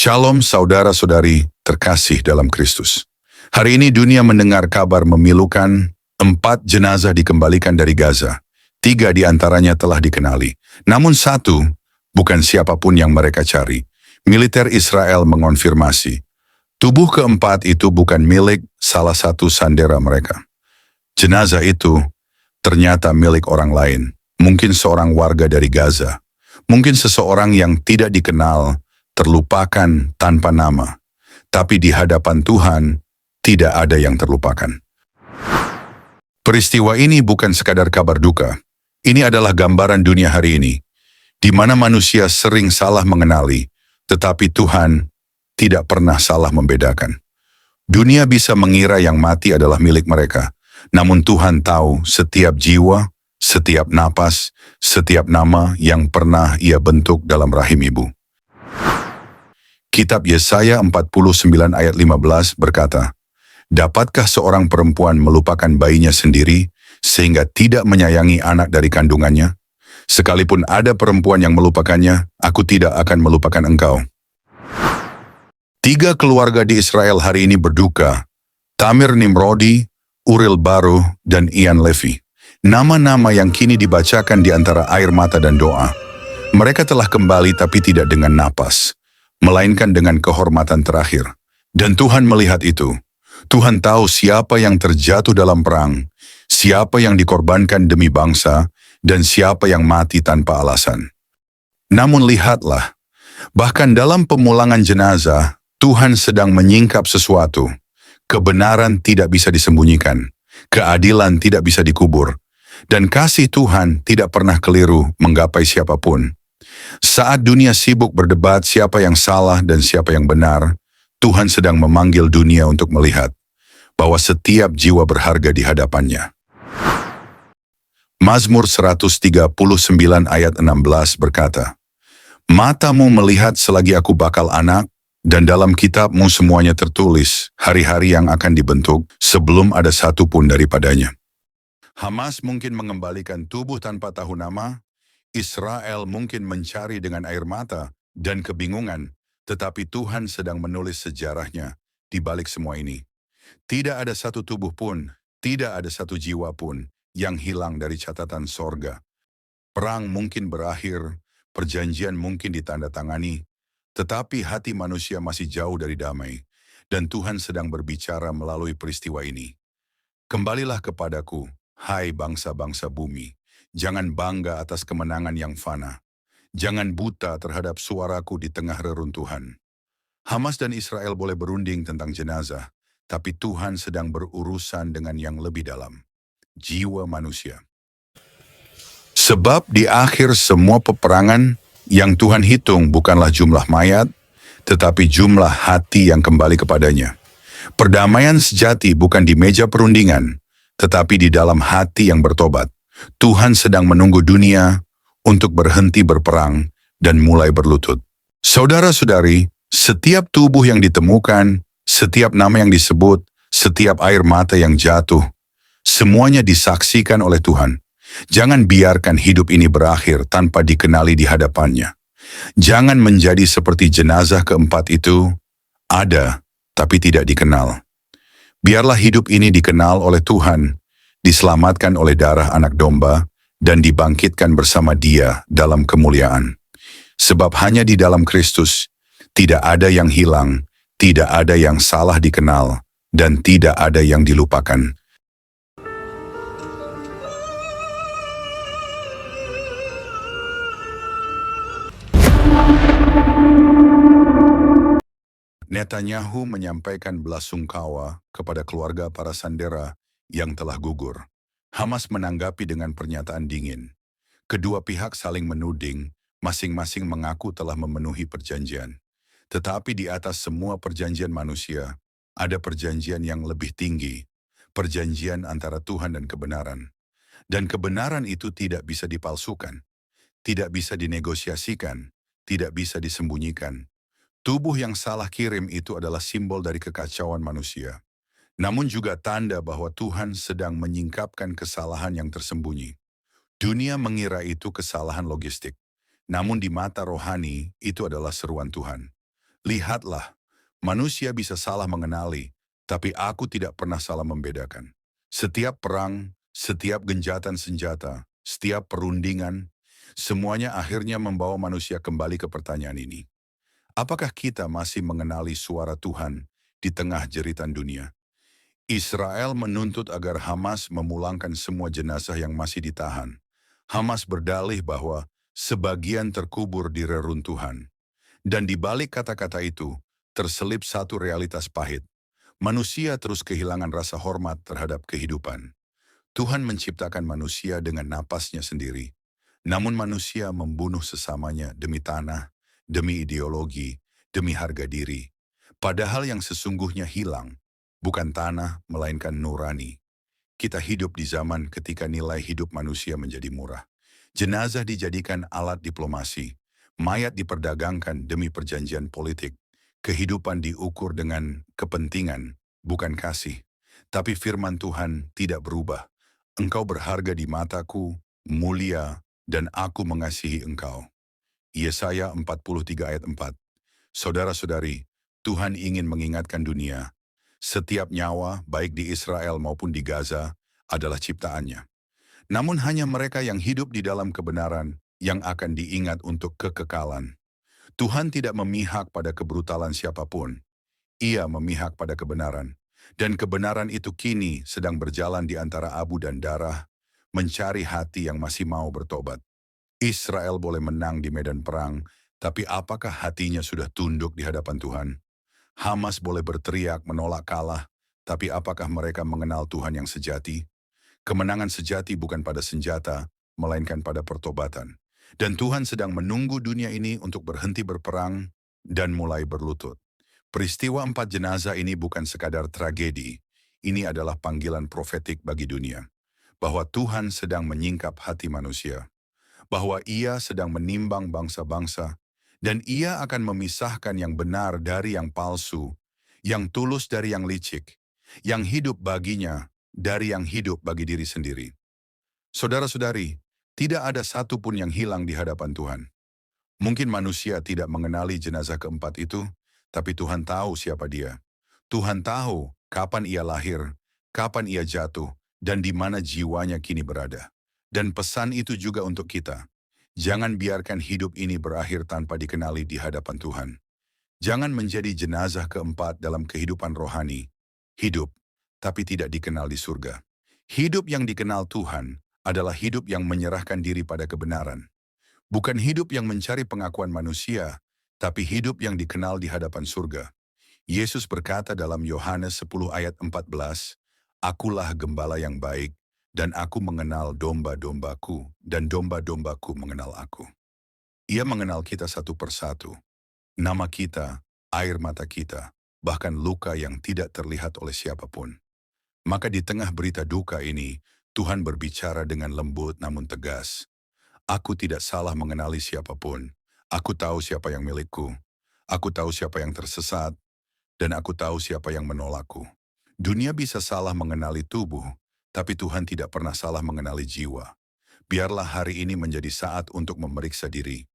Shalom saudara-saudari terkasih dalam Kristus. Hari ini dunia mendengar kabar memilukan, 4 jenazah dikembalikan dari Gaza. 3 diantaranya telah dikenali. Namun 1, bukan siapapun yang mereka cari. Militer Israel mengonfirmasi, tubuh keempat itu bukan milik salah satu sandera mereka. Jenazah itu ternyata milik orang lain. Mungkin seorang warga dari Gaza. Mungkin seseorang yang tidak dikenal, terlupakan tanpa nama. Tapi di hadapan Tuhan, tidak ada yang terlupakan. Peristiwa ini bukan sekadar kabar duka. Ini adalah gambaran dunia hari ini, di mana manusia sering salah mengenali, tetapi Tuhan tidak pernah salah membedakan. Dunia bisa mengira yang mati adalah milik mereka, namun Tuhan tahu setiap jiwa, setiap napas, setiap nama yang pernah Ia bentuk dalam rahim ibu. Kitab Yesaya 49 ayat 15 berkata, dapatkah seorang perempuan melupakan bayinya sendiri sehingga tidak menyayangi anak dari kandungannya? Sekalipun ada perempuan yang melupakannya, aku tidak akan melupakan engkau. 3 keluarga di Israel hari ini berduka, Tamir Nimrodi, Uril Baru, dan Ian Levi. Nama-nama yang kini dibacakan di antara air mata dan doa. Mereka telah kembali tapi tidak dengan napas, melainkan dengan kehormatan terakhir. Dan Tuhan melihat itu. Tuhan tahu siapa yang terjatuh dalam perang, siapa yang dikorbankan demi bangsa, dan siapa yang mati tanpa alasan. Namun lihatlah, bahkan dalam pemulangan jenazah, Tuhan sedang menyingkap sesuatu. Kebenaran tidak bisa disembunyikan, keadilan tidak bisa dikubur, dan kasih Tuhan tidak pernah keliru menggapai siapapun. Saat dunia sibuk berdebat siapa yang salah dan siapa yang benar, Tuhan sedang memanggil dunia untuk melihat bahwa setiap jiwa berharga di hadapannya. Mazmur 139 ayat 16 berkata, matamu melihat selagi aku bakal anak, dan dalam kitabmu semuanya tertulis hari-hari yang akan dibentuk sebelum ada satu pun daripadanya. Hamas mungkin mengembalikan tubuh tanpa tahu nama, Israel mungkin mencari dengan air mata dan kebingungan, tetapi Tuhan sedang menulis sejarahnya di balik semua ini. Tidak ada satu tubuh pun, tidak ada satu jiwa pun yang hilang dari catatan sorga. Perang mungkin berakhir, perjanjian mungkin ditandatangani, tetapi hati manusia masih jauh dari damai, dan Tuhan sedang berbicara melalui peristiwa ini. Kembalilah kepadaku, hai bangsa-bangsa bumi. Jangan bangga atas kemenangan yang fana. Jangan buta terhadap suaraku di tengah reruntuhan. Hamas dan Israel boleh berunding tentang jenazah, tapi Tuhan sedang berurusan dengan yang lebih dalam, jiwa manusia. Sebab di akhir semua peperangan, yang Tuhan hitung bukanlah jumlah mayat, tetapi jumlah hati yang kembali kepadanya. Perdamaian sejati bukan di meja perundingan, tetapi di dalam hati yang bertobat. Tuhan sedang menunggu dunia untuk berhenti berperang dan mulai berlutut. Saudara-saudari, setiap tubuh yang ditemukan, setiap nama yang disebut, setiap air mata yang jatuh, semuanya disaksikan oleh Tuhan. Jangan biarkan hidup ini berakhir tanpa dikenali di hadapannya. Jangan menjadi seperti jenazah keempat itu, ada tapi tidak dikenal. Biarlah hidup ini dikenal oleh Tuhan, diselamatkan oleh darah anak domba, dan dibangkitkan bersama Dia dalam kemuliaan. Sebab hanya di dalam Kristus, tidak ada yang hilang, tidak ada yang salah dikenal, dan tidak ada yang dilupakan. Netanyahu menyampaikan belasungkawa kepada keluarga para sandera yang telah gugur. Hamas menanggapi dengan pernyataan dingin. Kedua pihak saling menuding, masing-masing mengaku telah memenuhi perjanjian. Tetapi di atas semua perjanjian manusia, ada perjanjian yang lebih tinggi, perjanjian antara Tuhan dan kebenaran. Dan kebenaran itu tidak bisa dipalsukan, tidak bisa dinegosiasikan, tidak bisa disembunyikan. Tubuh yang salah kirim itu adalah simbol dari kekacauan manusia. Namun juga tanda bahwa Tuhan sedang menyingkapkan kesalahan yang tersembunyi. Dunia mengira itu kesalahan logistik. Namun di mata rohani, itu adalah seruan Tuhan. Lihatlah, manusia bisa salah mengenali, tapi aku tidak pernah salah membedakan. Setiap perang, setiap genjatan senjata, setiap perundingan, semuanya akhirnya membawa manusia kembali ke pertanyaan ini. Apakah kita masih mengenali suara Tuhan di tengah jeritan dunia? Israel menuntut agar Hamas memulangkan semua jenazah yang masih ditahan. Hamas berdalih bahwa sebagian terkubur di reruntuhan. Dan di balik kata-kata itu, terselip satu realitas pahit. Manusia terus kehilangan rasa hormat terhadap kehidupan. Tuhan menciptakan manusia dengan napasnya sendiri. Namun manusia membunuh sesamanya demi tanah, demi ideologi, demi harga diri. Padahal yang sesungguhnya hilang, bukan tanah melainkan nurani. Kita hidup di zaman ketika nilai hidup manusia menjadi murah. Jenazah dijadikan alat diplomasi, mayat diperdagangkan demi perjanjian politik, kehidupan diukur dengan kepentingan, bukan kasih. Tapi firman Tuhan tidak berubah. Engkau berharga di mataku, mulia, dan aku mengasihi engkau. Yesaya 43 ayat 4. Saudara-saudari, Tuhan ingin mengingatkan dunia. Setiap nyawa, baik di Israel maupun di Gaza, adalah ciptaannya. Namun hanya mereka yang hidup di dalam kebenaran yang akan diingat untuk kekekalan. Tuhan tidak memihak pada kebrutalan siapapun. Ia memihak pada kebenaran. Dan kebenaran itu kini sedang berjalan di antara abu dan darah, mencari hati yang masih mau bertobat. Israel boleh menang di medan perang, tapi apakah hatinya sudah tunduk di hadapan Tuhan? Hamas boleh berteriak menolak kalah, tapi apakah mereka mengenal Tuhan yang sejati? Kemenangan sejati bukan pada senjata, melainkan pada pertobatan. Dan Tuhan sedang menunggu dunia ini untuk berhenti berperang dan mulai berlutut. Peristiwa 4 jenazah ini bukan sekadar tragedi, ini adalah panggilan profetik bagi dunia. Bahwa Tuhan sedang menyingkap hati manusia. Bahwa Ia sedang menimbang bangsa-bangsa, dan Ia akan memisahkan yang benar dari yang palsu, yang tulus dari yang licik, yang hidup baginya dari yang hidup bagi diri sendiri. Saudara-saudari, tidak ada satupun yang hilang di hadapan Tuhan. Mungkin manusia tidak mengenali jenazah keempat itu, tapi Tuhan tahu siapa dia. Tuhan tahu kapan ia lahir, kapan ia jatuh, dan di mana jiwanya kini berada. Dan pesan itu juga untuk kita. Jangan biarkan hidup ini berakhir tanpa dikenali di hadapan Tuhan. Jangan menjadi jenazah keempat dalam kehidupan rohani. Hidup, tapi tidak dikenal di surga. Hidup yang dikenal Tuhan adalah hidup yang menyerahkan diri pada kebenaran. Bukan hidup yang mencari pengakuan manusia, tapi hidup yang dikenal di hadapan surga. Yesus berkata dalam Yohanes 10 ayat 14, "Akulah gembala yang baik, dan aku mengenal domba-dombaku, dan domba-dombaku mengenal aku." Ia mengenal kita satu persatu. Nama kita, air mata kita, bahkan luka yang tidak terlihat oleh siapapun. Maka di tengah berita duka ini, Tuhan berbicara dengan lembut namun tegas. Aku tidak salah mengenali siapapun. Aku tahu siapa yang milikku. Aku tahu siapa yang tersesat. Dan aku tahu siapa yang menolakku. Dunia bisa salah mengenali tubuh, tapi Tuhan tidak pernah salah mengenali jiwa. Biarlah hari ini menjadi saat untuk memeriksa diri.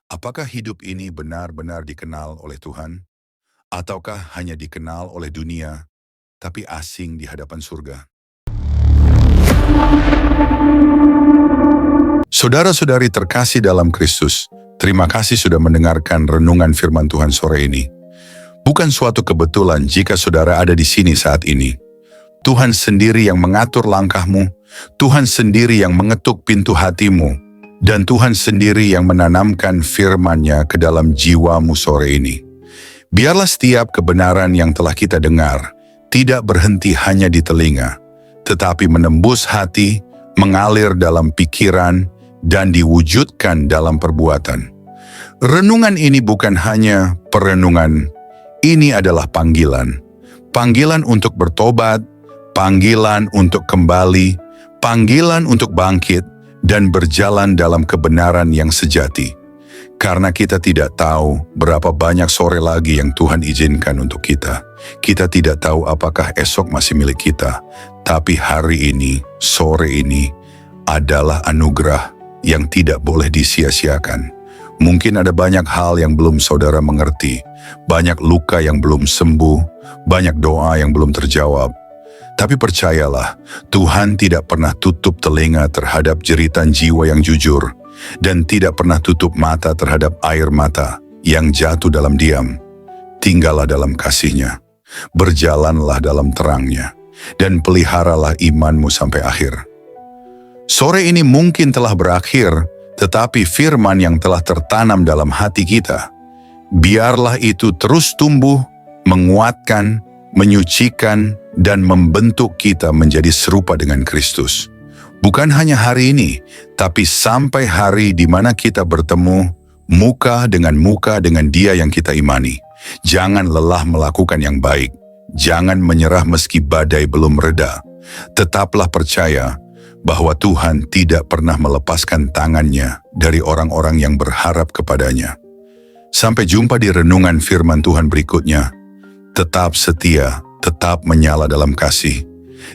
Apakah hidup ini benar-benar dikenal oleh Tuhan? Ataukah hanya dikenal oleh dunia, tapi asing di hadapan surga? Saudara-saudari terkasih dalam Kristus, terima kasih sudah mendengarkan renungan firman Tuhan sore ini. Bukan suatu kebetulan jika saudara ada di sini saat ini. Tuhan sendiri yang mengatur langkahmu, Tuhan sendiri yang mengetuk pintu hatimu, dan Tuhan sendiri yang menanamkan firman-Nya ke dalam jiwamu sore ini. Biarlah setiap kebenaran yang telah kita dengar tidak berhenti hanya di telinga, tetapi menembus hati, mengalir dalam pikiran, dan diwujudkan dalam perbuatan. Renungan ini bukan hanya perenungan, ini adalah panggilan. Panggilan untuk bertobat, panggilan untuk kembali, panggilan untuk bangkit, dan berjalan dalam kebenaran yang sejati. Karena kita tidak tahu berapa banyak sore lagi yang Tuhan izinkan untuk kita. Kita tidak tahu apakah esok masih milik kita. Tapi hari ini, sore ini, adalah anugerah yang tidak boleh disia-siakan. Mungkin ada banyak hal yang belum saudara mengerti, banyak luka yang belum sembuh, banyak doa yang belum terjawab. Tapi percayalah, Tuhan tidak pernah tutup telinga terhadap jeritan jiwa yang jujur, dan tidak pernah tutup mata terhadap air mata yang jatuh dalam diam. Tinggallah dalam kasih-Nya, berjalanlah dalam terang-Nya, dan peliharalah imanmu sampai akhir. Sore ini mungkin telah berakhir, tetapi firman yang telah tertanam dalam hati kita, biarlah itu terus tumbuh, menguatkan, menyucikan, dan membentuk kita menjadi serupa dengan Kristus. Bukan hanya hari ini, tapi sampai hari di mana kita bertemu muka dengan Dia yang kita imani. Jangan lelah melakukan yang baik. Jangan menyerah meski badai belum reda. Tetaplah percaya bahwa Tuhan tidak pernah melepaskan tangan-Nya dari orang-orang yang berharap kepadanya. Sampai jumpa di renungan firman Tuhan berikutnya. Tetap setia, tetap menyala dalam kasih,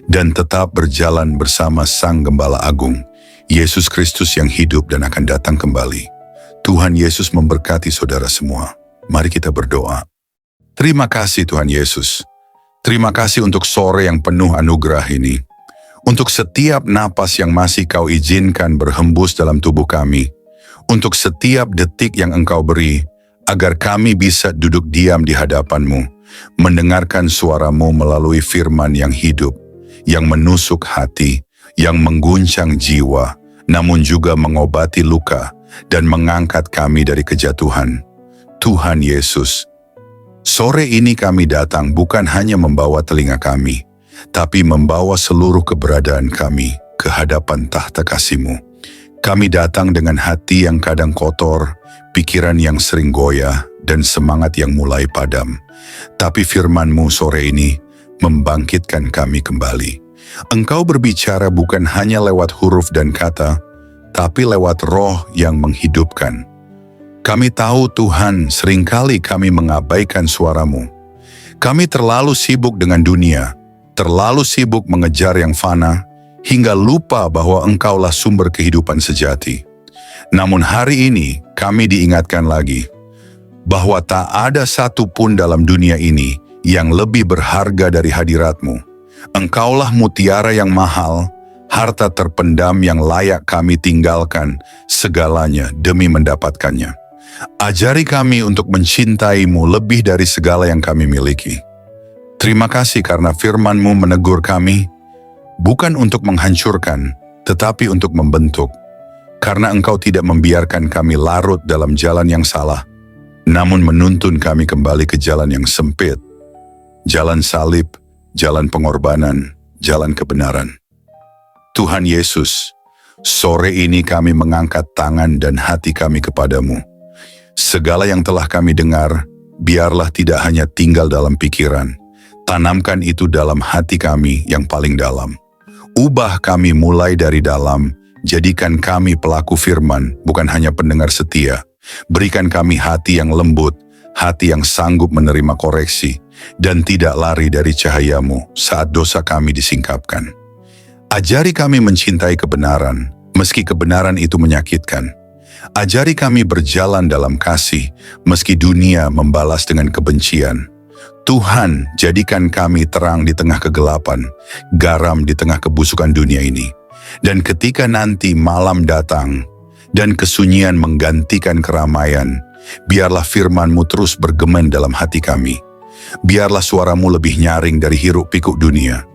dan tetap berjalan bersama Sang Gembala Agung, Yesus Kristus yang hidup dan akan datang kembali. Tuhan Yesus memberkati saudara semua. Mari kita berdoa. Terima kasih Tuhan Yesus. Terima kasih untuk sore yang penuh anugerah ini. Untuk setiap napas yang masih Kau izinkan berhembus dalam tubuh kami. Untuk setiap detik yang Engkau beri, agar kami bisa duduk diam di hadapan-Mu, mendengarkan suara-Mu melalui firman yang hidup, yang menusuk hati, yang mengguncang jiwa, namun juga mengobati luka dan mengangkat kami dari kejatuhan. Tuhan Yesus, sore ini kami datang bukan hanya membawa telinga kami, tapi membawa seluruh keberadaan kami ke hadapan tahta kasih-Mu. Kami datang dengan hati yang kadang kotor, pikiran yang sering goyah, dan semangat yang mulai padam. Tapi firman-Mu sore ini membangkitkan kami kembali. Engkau berbicara bukan hanya lewat huruf dan kata, tapi lewat roh yang menghidupkan. Kami tahu Tuhan, seringkali kami mengabaikan suara-Mu. Kami terlalu sibuk dengan dunia, terlalu sibuk mengejar yang fana, hingga lupa bahwa Engkaulah sumber kehidupan sejati. Namun hari ini kami diingatkan lagi, bahwa tak ada satu pun dalam dunia ini yang lebih berharga dari hadirat-Mu. Engkaulah mutiara yang mahal, harta terpendam yang layak kami tinggalkan segalanya demi mendapatkannya. Ajari kami untuk mencintai-Mu lebih dari segala yang kami miliki. Terima kasih karena firman-Mu menegur kami, bukan untuk menghancurkan, tetapi untuk membentuk. Karena Engkau tidak membiarkan kami larut dalam jalan yang salah, namun menuntun kami kembali ke jalan yang sempit, jalan salib, jalan pengorbanan, jalan kebenaran. Tuhan Yesus, sore ini kami mengangkat tangan dan hati kami kepadamu. Segala yang telah kami dengar, biarlah tidak hanya tinggal dalam pikiran, tanamkan itu dalam hati kami yang paling dalam. Ubah kami mulai dari dalam, jadikan kami pelaku firman, bukan hanya pendengar setia. Berikan kami hati yang lembut, hati yang sanggup menerima koreksi, dan tidak lari dari cahaya-Mu saat dosa kami disingkapkan. Ajari kami mencintai kebenaran, meski kebenaran itu menyakitkan. Ajari kami berjalan dalam kasih, meski dunia membalas dengan kebencian. Tuhan, jadikan kami terang di tengah kegelapan, garam di tengah kebusukan dunia ini. Dan ketika nanti malam datang, dan kesunyian menggantikan keramaian, biarlah firman-Mu terus bergema dalam hati kami. Biarlah suara-Mu lebih nyaring dari hiruk-pikuk dunia.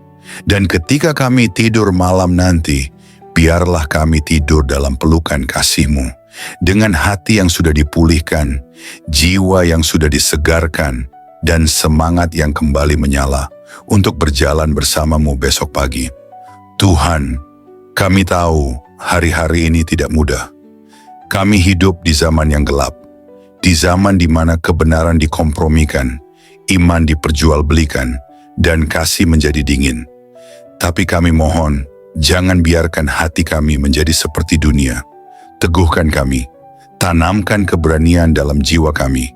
Dan ketika kami tidur malam nanti, biarlah kami tidur dalam pelukan kasih-Mu. Dengan hati yang sudah dipulihkan, jiwa yang sudah disegarkan, dan semangat yang kembali menyala untuk berjalan bersama-Mu besok pagi. Tuhan, kami tahu hari-hari ini tidak mudah. Kami hidup di zaman yang gelap, di zaman di mana kebenaran dikompromikan, iman diperjualbelikan, dan kasih menjadi dingin. Tapi kami mohon, jangan biarkan hati kami menjadi seperti dunia. Teguhkan kami, tanamkan keberanian dalam jiwa kami.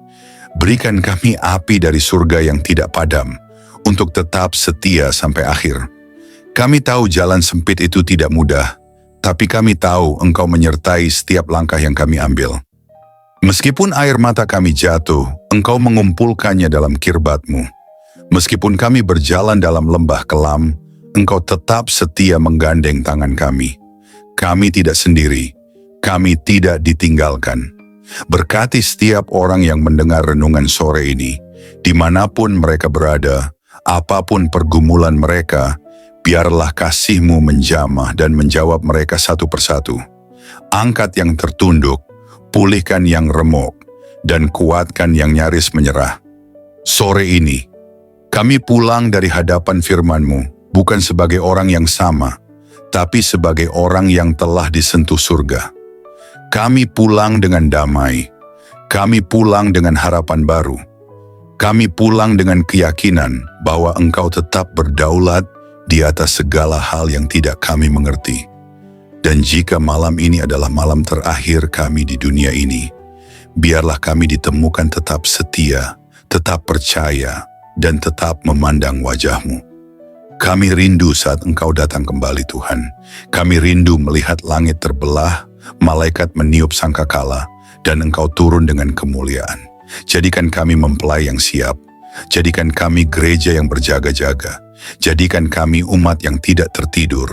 Berikan kami api dari surga yang tidak padam, untuk tetap setia sampai akhir. Kami tahu jalan sempit itu tidak mudah, tapi kami tahu Engkau menyertai setiap langkah yang kami ambil. Meskipun air mata kami jatuh, Engkau mengumpulkannya dalam kirbat-Mu. Meskipun kami berjalan dalam lembah kelam, Engkau tetap setia menggandeng tangan kami. Kami tidak sendiri, kami tidak ditinggalkan. Berkati setiap orang yang mendengar renungan sore ini, dimanapun mereka berada, apapun pergumulan mereka, biarlah kasih-Mu menjamah dan menjawab mereka satu persatu. Angkat yang tertunduk, pulihkan yang remuk, dan kuatkan yang nyaris menyerah. Sore ini, kami pulang dari hadapan firman-Mu, bukan sebagai orang yang sama, tapi sebagai orang yang telah disentuh surga. Kami pulang dengan damai, kami pulang dengan harapan baru, kami pulang dengan keyakinan bahwa Engkau tetap berdaulat di atas segala hal yang tidak kami mengerti. Dan jika malam ini adalah malam terakhir kami di dunia ini, biarlah kami ditemukan tetap setia, tetap percaya, dan tetap memandang wajah-Mu. Kami rindu saat Engkau datang kembali, Tuhan. Kami rindu melihat langit terbelah, malaikat meniup sangkakala, dan Engkau turun dengan kemuliaan. Jadikan kami mempelai yang siap. Jadikan kami gereja yang berjaga-jaga. Jadikan kami umat yang tidak tertidur.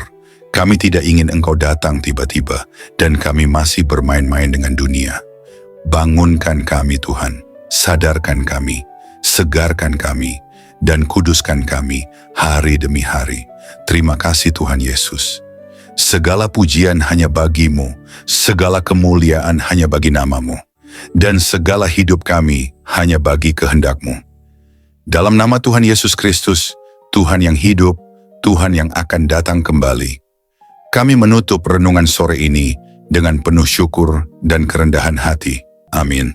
Kami tidak ingin Engkau datang tiba-tiba, dan kami masih bermain-main dengan dunia. Bangunkan kami, Tuhan. Sadarkan kami. Segarkan kami, dan kuduskan kami hari demi hari. Terima kasih Tuhan Yesus. Segala pujian hanya bagi-Mu, segala kemuliaan hanya bagi nama-Mu, dan segala hidup kami hanya bagi kehendak-Mu. Dalam nama Tuhan Yesus Kristus, Tuhan yang hidup, Tuhan yang akan datang kembali, kami menutup renungan sore ini dengan penuh syukur dan kerendahan hati. Amin.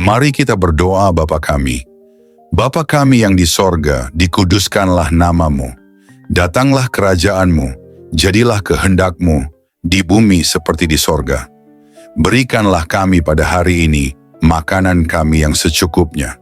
Mari kita berdoa. Bapa kami, Bapa kami yang di sorga, dikuduskanlah nama-Mu. Datanglah kerajaan-Mu, jadilah kehendak-Mu di bumi seperti di sorga. Berikanlah kami pada hari ini makanan kami yang secukupnya.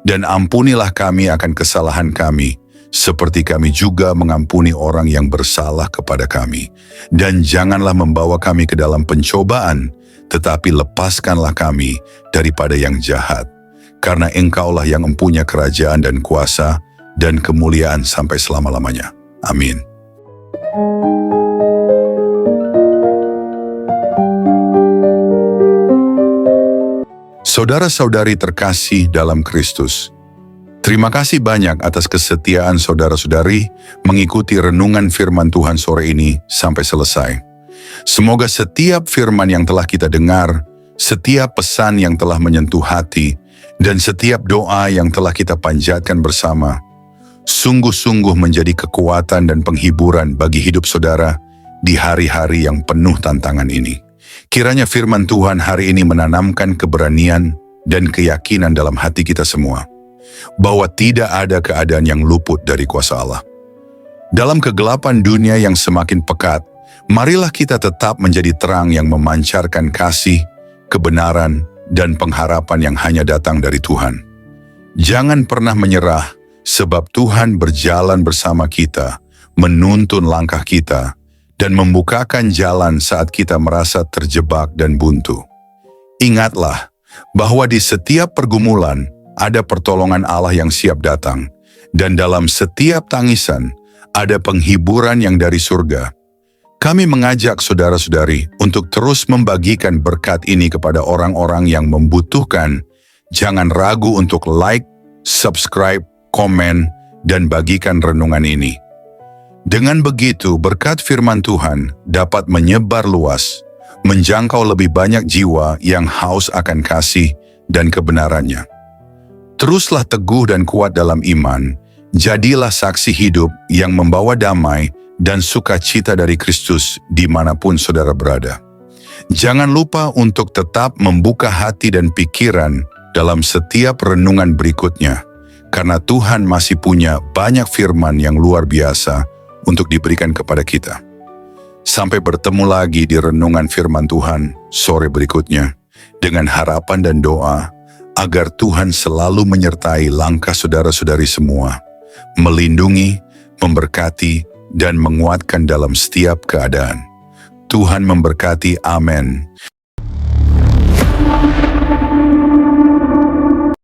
Dan ampunilah kami akan kesalahan kami, seperti kami juga mengampuni orang yang bersalah kepada kami. Dan janganlah membawa kami ke dalam pencobaan, tetapi lepaskanlah kami daripada yang jahat. Karena Engkaulah yang mempunyai kerajaan dan kuasa dan kemuliaan sampai selama-lamanya. Amin. Saudara-saudari terkasih dalam Kristus, terima kasih banyak atas kesetiaan saudara-saudari mengikuti renungan firman Tuhan sore ini sampai selesai. Semoga setiap firman yang telah kita dengar, setiap pesan yang telah menyentuh hati, dan setiap doa yang telah kita panjatkan bersama, sungguh-sungguh menjadi kekuatan dan penghiburan bagi hidup saudara di hari-hari yang penuh tantangan ini. Kiranya firman Tuhan hari ini menanamkan keberanian dan keyakinan dalam hati kita semua, bahwa tidak ada keadaan yang luput dari kuasa Allah. Dalam kegelapan dunia yang semakin pekat, marilah kita tetap menjadi terang yang memancarkan kasih, kebenaran, dan pengharapan yang hanya datang dari Tuhan. Jangan pernah menyerah, sebab Tuhan berjalan bersama kita, menuntun langkah kita, dan membukakan jalan saat kita merasa terjebak dan buntu. Ingatlah bahwa di setiap pergumulan ada pertolongan Allah yang siap datang, dan dalam setiap tangisan ada penghiburan yang dari surga. Kami mengajak saudara-saudari untuk terus membagikan berkat ini kepada orang-orang yang membutuhkan. Jangan ragu untuk like, subscribe, komen, dan bagikan renungan ini. Dengan begitu, berkat firman Tuhan dapat menyebar luas, menjangkau lebih banyak jiwa yang haus akan kasih dan kebenarannya. Teruslah teguh dan kuat dalam iman, jadilah saksi hidup yang membawa damai dan sukacita dari Kristus dimanapun saudara berada. Jangan lupa untuk tetap membuka hati dan pikiran dalam setiap renungan berikutnya, karena Tuhan masih punya banyak firman yang luar biasa untuk diberikan kepada kita. Sampai bertemu lagi di renungan firman Tuhan sore berikutnya, dengan harapan dan doa agar Tuhan selalu menyertai langkah saudara-saudari semua, melindungi, memberkati, dan menguatkan dalam setiap keadaan. Tuhan memberkati. Amin.